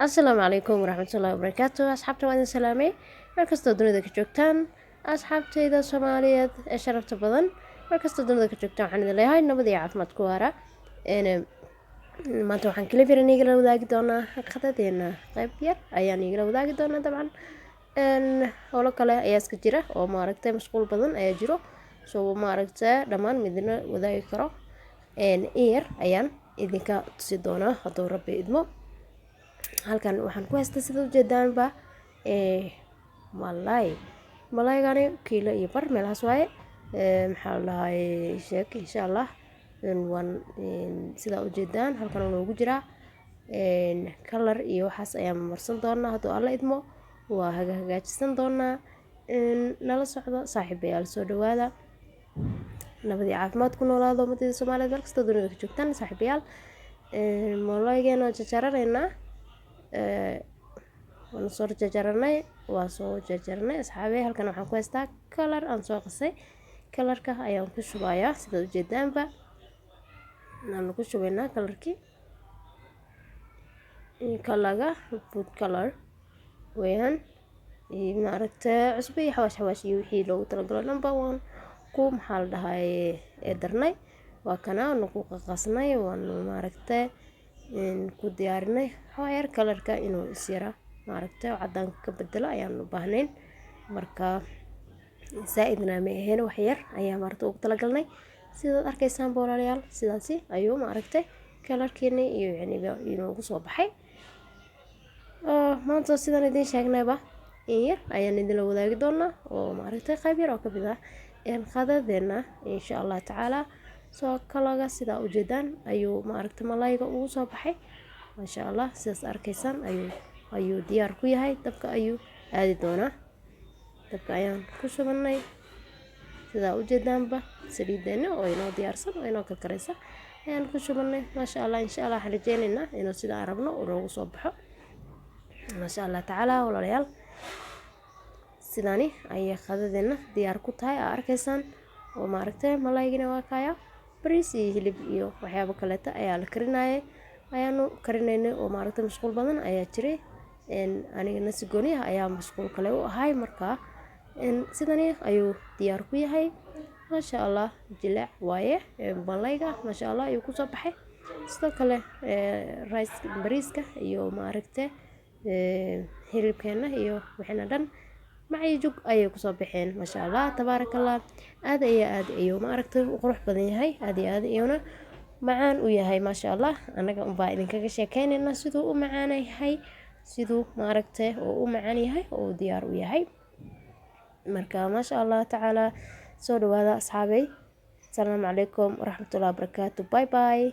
asalaamu calaykum waraxmatullaahi wabarakaatu asxaabta waa idin salaamay markastoo dunida ka joogtaan asxaabtayda soomaaliyeed ee sharafta badan markastoo dunida ka joogtaan waxaan idin leeyahay nabad iyo caafimaad ku waara maanta waxaan kala firan igala wadaagi doonaa khadadeena qayb yar ayaan igala wadaagi doonaa dabcan howlo kale ayaa iska jira oo maaragtay mashquul badan ayaa jiro soo maaragtay dhammaan midna wadaagi karo yar ayaan idinka tusi doonaa hadduu rabbi idmo halkan waxaan ku haystaa sida ujeedaanba malaygani kiilo iyo bar meelahaas waaye maxaa la dhahay sheek insha allah waan sidaa ujeedaan halkan noogu jiraa kalar iyo waxaas ayaan marsan doonaa hadduu alla idmo waa hagaajisan doonaa nala socdo saaxiibayaal soo dhawaada nabadii caafimaad ku noolaado ummadda Soomaaliyeed meel kasta dunida ka joogtaan saaxiibayaal malaygeena jajaranaynaa waan soo jajaranay asxaabey halkan waxaan ku haystaa kalar aan soo qasay kalarka ayaan ku shubayaa sida ujeedaanba aan ku shubaynaa kalarkii kalaga food color weeyaan maaragtay cusbo iyo xawaash iyo wixii loogu talagalay dhanba waan ku maxaa la dhahay darnay waa kana ku qasnay waan maaragtay ku diyaarinay xawayar kalarka inuu isyara maaragtay cadaan ka bedelo ayaan u baahnayn marka saaidna ma ahayn wax yar ayaa maaragtay ugu talagalnay sidaad arkaysaan boolayaal sidaasi ayuu maaragtay kalarkeena iyo inuu ugu soo baxay maanta sidaan idin sheegnayba yar ayaan idin wadaagi doonaa oo maaragtay qayb yar oo ka mid ah khadadeena insha Allah tacaala soo kalaga sida ujeedaan ayuu maaragtay malayga ugu soo baxay masha Allah sidaas arkaysaan ayuu diyaar ku yahay dabka ayuu aadi doonaa dabka ayaan ku shubanay sida ujeedaanba saliideena oo inoo diyaarsan oo inoo karkaraysa ayaan ku shubanay masha Allah insha Allah waxaan rajeynaynaa inuu sida aan rabno uu noogu soo baxo masha Allah tacaala walaalayaal sidani ayay khadadeena diyaar ku tahay arkaysaan oo maaragtay malaygina waa kaya bariis iyo hilib iyo waxyaabo kale ayaa la karinayay ayaanu karinaynay oo maaragtay mashquul badan ayaa jiray aniga nasi gooni ayaa mashquul kale u ahay marka sidani ayuu diyaar ku yahay masha Allah jilaac waaye malayga masha Allah ayuu ku soo baxay sidoo kale rice bariiska iyo maaragtay hilibkeena iyo wixina dhan macay jug ayay ku soo baxeen masha Allah tabarakallah aad ayuu maaragtay u qurux badan yahay aad iyona macaan u yahay masha Allah anaga baa idin kaga sheekeynayna sidoo u macaan yahay sidoo maaragtay oo u macaan yahay oo diyaar u yahay marka masha Allah tacaala soo dhawaada asxaabey assalaamu calaykum waraxmatullaahi wabarakaatu bye bye